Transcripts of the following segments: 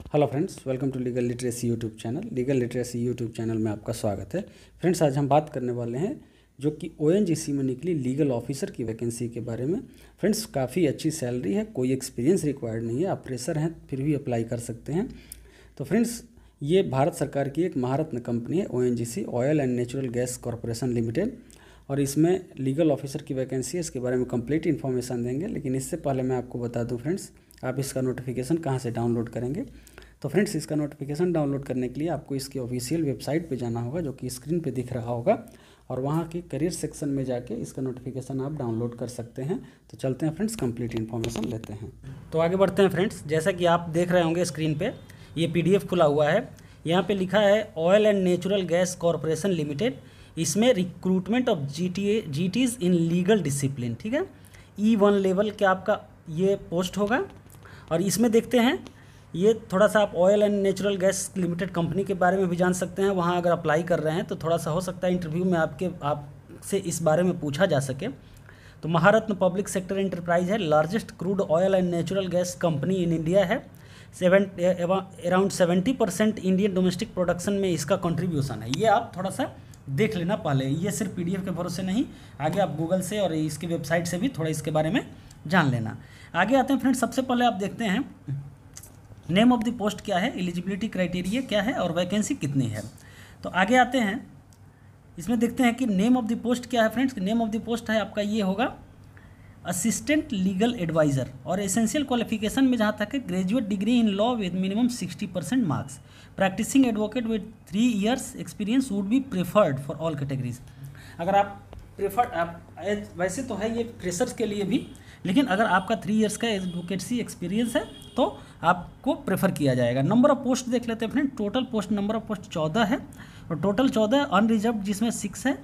Hello friends, welcome to legal literacy YouTube channel. Legal literacy YouTube channel में आपका स्वागत है। फ्रेंड्स, आज हम बात करने वाले हैं जो कि ओएनजीसी में निकली लीगल ऑफिसर की वैकेंसी के बारे में। फ्रेंड्स, काफ़ी अच्छी सैलरी है, कोई एक्सपीरियंस रिक्वायर्ड नहीं है, आप फ्रेशर हैं फिर भी अप्लाई कर सकते हैं। तो फ्रेंड्स, ये भारत सरकार की एक महारत्न कंपनी है ONGC, oil and Natural Gas Corporation limited, और इसमें लीगल ऑफिसर की वैकेंसी है। इसके बारे में कंप्लीट इन्फॉर्मेशन देंगे, लेकिन इससे पहले मैं आपको बता दूं फ्रेंड्स, आप इसका नोटिफिकेशन कहां से डाउनलोड करेंगे। तो फ्रेंड्स, इसका नोटिफिकेशन डाउनलोड करने के लिए आपको इसकी ऑफिशियल वेबसाइट पे जाना होगा, जो कि स्क्रीन पे दिख रहा होगा, और वहाँ के करियर सेक्शन में जाके इसका नोटिफिकेशन आप डाउनलोड कर सकते हैं। तो चलते हैं फ्रेंड्स, कंप्लीट इन्फॉर्मेशन लेते हैं। तो आगे बढ़ते हैं फ्रेंड्स। जैसा कि आप देख रहे होंगे स्क्रीन पे, ये PDF खुला हुआ है। यहाँ पे लिखा है Oil and Natural Gas Corporation Limited. इसमें recruitment of GTs in legal discipline, ठीक है, E1 लेवल के आपका ये पोस्ट होगा। और इसमें देखते हैं, ये थोड़ा सा आप oil and Natural gas limited company के बारे में भी जान सकते हैं। वहाँ अगर अप्लाई कर रहे हैं तो थोड़ा सा हो सकता है इंटरव्यू में आपसे इस बारे में पूछा जा सके। तो महारत्न पब्लिक सेक्टर एंटरप्राइज है, largest crude oil and Natural gas company in India है। अराउंड 70% इंडियन डोमेस्टिक प्रोडक्शन में इसका कंट्रीब्यूशन है। ये आप थोड़ा सा देख लेना पहले, ये सिर्फ PDF के भरोसे नहीं, आगे आप गूगल से और इसकी वेबसाइट से भी थोड़ा इसके बारे में जान लेना। आगे आते हैं फ्रेंड्स, सबसे पहले आप देखते हैं नेम ऑफ द पोस्ट क्या है, एलिजिबिलिटी क्राइटेरिया क्या है और वैकेंसी कितनी है। तो आगे आते हैं, इसमें देखते हैं कि नेम ऑफ द पोस्ट क्या है। Friends, name of the post है आपका, ये होगा असिस्टेंट लीगल एडवाइज़र, और एसेंशियल क्वालिफिकेशन में जहाँ तक है graduate degree in law with minimum 60% marks, practicing advocate with 3 years experience would be preferred for all categories. अगर आप वैसे तो है ये फ्रेशर्स के लिए भी, लेकिन अगर आपका 3 years का एडवोकेसी एक्सपीरियंस है तो आपको प्रेफर किया जाएगा। नंबर ऑफ पोस्ट देख लेते हैं friend. Total post number of post 14 है, और टोटल 14 अनरिजर्व जिसमें 6 है,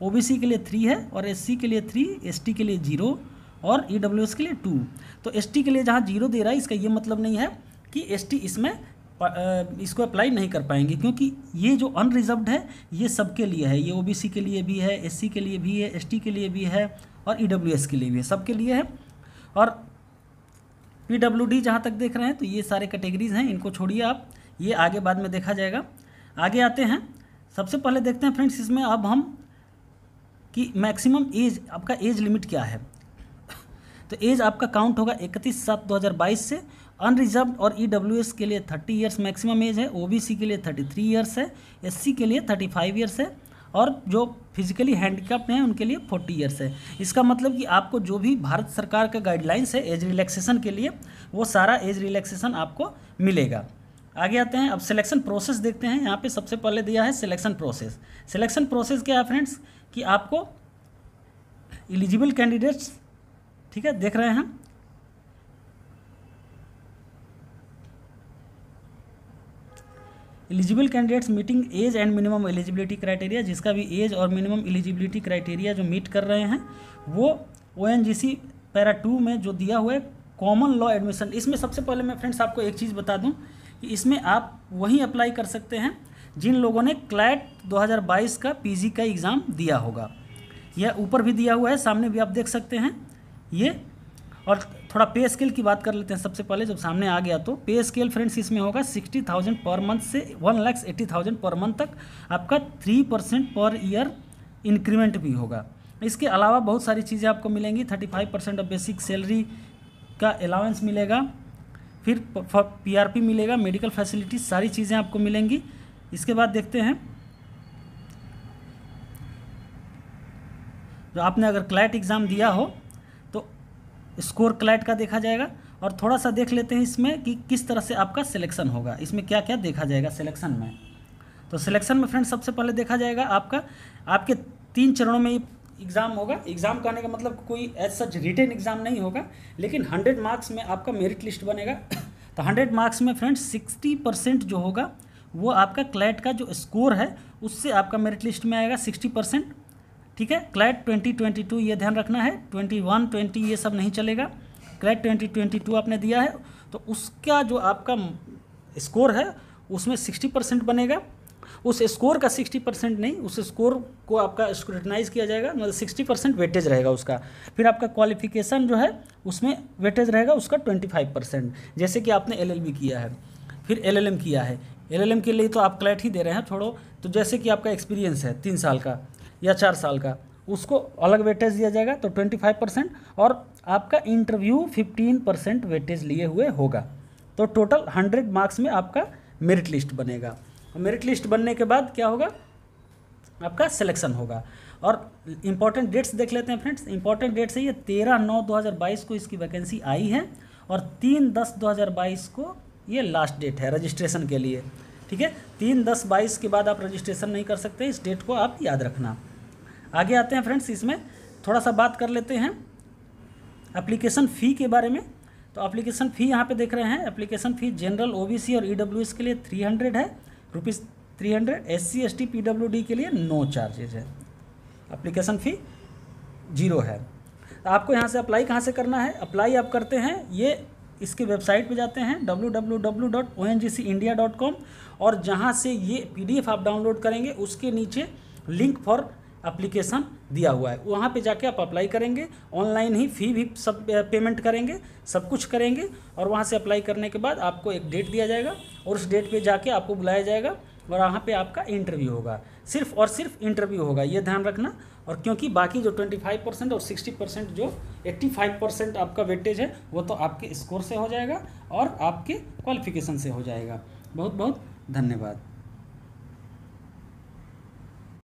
OBC के लिए 3 है, और SC के लिए 3, ST के लिए 0 और EWS के लिए 2। तो ST के लिए जहाँ 0 दे रहा है, इसका ये मतलब नहीं है कि ST इसमें इसको अप्लाई नहीं कर पाएंगे, क्योंकि ये जो अनरिजर्व्ड है ये सबके लिए है। ये OBC के लिए भी है, SC के लिए भी है, ST के लिए भी है और EWS के लिए भी है, सबके लिए है। और PWD जहाँ तक देख रहे हैं तो ये सारे कैटेगरीज हैं, इनको छोड़िए आप, ये आगे बाद में देखा जाएगा। आगे आते हैं, सबसे पहले देखते हैं फ्रेंड्स इसमें अब हम कि मैक्सिमम एज, आपका एज लिमिट क्या है। तो एज आपका काउंट होगा 31/7/2022 से। अनरिजर्व्ड और EWS के लिए 30 years मैक्सिमम एज है, OBC के लिए 33 years है, SC के लिए 35 years है, और जो फिजिकली हैंडीकैप हैं उनके लिए 40 years है। इसका मतलब कि आपको जो भी भारत सरकार का गाइडलाइंस है एज रिलैक्सेशन के लिए, वो सारा एज रिलैक्सेशन आपको मिलेगा। आगे आते हैं, अब सिलेक्शन प्रोसेस देखते हैं। यहाँ पे सबसे पहले दिया है सिलेक्शन प्रोसेस। सिलेक्शन प्रोसेस क्या है फ्रेंड्स, कि आपको एलिजिबल कैंडिडेट्स, ठीक है, देख रहे हैं, eligible candidates meeting age and minimum eligibility criteria, जिसका भी एज और मिनिमम एलिजिबिलिटी क्राइटेरिया जो मीट कर रहे हैं वो ONGC पैरा 2 में जो दिया हुआ है कॉमन लॉ एडमिशन। इसमें सबसे पहले मैं फ्रेंड्स आपको एक चीज़ बता दूं कि इसमें आप वहीं अप्लाई कर सकते हैं जिन लोगों ने क्लैट 2022 का PG का एग्ज़ाम दिया होगा। यह ऊपर भी दिया हुआ है, सामने भी आप देख सकते हैं ये। और थोड़ा पे स्केल की बात कर लेते हैं सबसे पहले, जब सामने आ गया तो पे स्केल फ्रेंड्स इसमें होगा 60,000 पर मंथ से 1,80,000 पर मंथ तक। आपका 3% पर ईयर इंक्रीमेंट भी होगा। इसके अलावा बहुत सारी चीज़ें आपको मिलेंगी। 35% ऑफ बेसिक सैलरी का अलाउंस मिलेगा, फिर PRP मिलेगा, मेडिकल फैसिलिटीज, सारी चीज़ें आपको मिलेंगी। इसके बाद देखते हैं, जो आपने अगर क्लैट एग्ज़ाम दिया हो तो स्कोर क्लैट का देखा जाएगा। और थोड़ा सा देख लेते हैं इसमें कि किस तरह से आपका सिलेक्शन होगा, इसमें क्या क्या देखा जाएगा सिलेक्शन में। तो सिलेक्शन में फ्रेंड्स सबसे पहले देखा जाएगा आपके 3 चरणों में एग्ज़ाम होगा। एग्ज़ाम का आने का मतलब कोई एज सच रिटेन एग्ज़ाम नहीं होगा, लेकिन 100 मार्क्स में आपका मेरिट लिस्ट बनेगा। तो 100 मार्क्स में फ्रेंड्स 60% जो होगा वो आपका क्लैट का जो स्कोर है उससे आपका मेरिट लिस्ट में आएगा 60%, ठीक है। क्लैट 2022 ये ध्यान रखना है, 21, 20 ये सब नहीं चलेगा। क्लैट 2022 आपने दिया है तो उसका जो आपका स्कोर है उसमें 60% बनेगा। उस स्कोर का 60% नहीं, उस स्कोर को आपका स्क्रूटनाइज किया जाएगा, मतलब 60% वेटेज रहेगा उसका। फिर आपका क्वालिफिकेशन जो है उसमें वेटेज रहेगा उसका 25%, जैसे कि आपने LLB किया है। फिर LLM किया है, LLM के लिए तो आप क्लैट ही दे रहे हैं, छोड़ो, तो जैसे कि आपका एक्सपीरियंस है 3 साल का या 4 साल का, उसको अलग वेटेज दिया जाएगा तो 25%, और आपका इंटरव्यू 15% वेटेज लिए हुए होगा। तो टोटल 100 मार्क्स में आपका मेरिट लिस्ट बनेगा। मेरिट लिस्ट बनने के बाद क्या होगा, आपका सिलेक्शन होगा। और इम्पॉर्टेंट डेट्स देख लेते हैं फ्रेंड्स। इंपॉर्टेंट डेट्स है ये 13/9/2022 को इसकी वैकेंसी आई है, और 3/10/2022 को ये लास्ट डेट है रजिस्ट्रेशन के लिए। ठीक है, 3/10/22 के बाद आप रजिस्ट्रेशन नहीं कर सकते, इस डेट को आप याद रखना। आगे आते हैं फ्रेंड्स, इसमें थोड़ा सा बात कर लेते हैं एप्लीकेशन फ़ी के बारे में। तो एप्लीकेशन फ़ी यहाँ पे देख रहे हैं, एप्लीकेशन फ़ी जनरल, OBC और EWS के लिए 300 है, ₹300। SC ST PWD के लिए नो चार्जेज है, एप्लीकेशन फ़ी 0 है। तो आपको यहाँ से अप्लाई कहाँ से करना है, अप्लाई आप करते हैं ये इसके वेबसाइट पे जाते हैं www.ongcindia.com, और जहाँ से ये PDF आप डाउनलोड करेंगे उसके नीचे लिंक फॉर एप्लीकेशन दिया हुआ है, वहाँ पे जाके आप अप्लाई करेंगे। ऑनलाइन ही फ़ी भी सब पेमेंट करेंगे, सब कुछ करेंगे, और वहाँ से अप्लाई करने के बाद आपको एक डेट दिया जाएगा, और उस डेट पे जाके आपको बुलाया जाएगा, और वहाँ पे आपका इंटरव्यू होगा। सिर्फ और सिर्फ इंटरव्यू होगा, ये ध्यान रखना। और क्योंकि बाकी जो 25% और 60% जो 85% आपका वेटेज है वो तो आपके स्कोर से हो जाएगा और आपके क्वालिफिकेशन से हो जाएगा। बहुत बहुत धन्यवाद।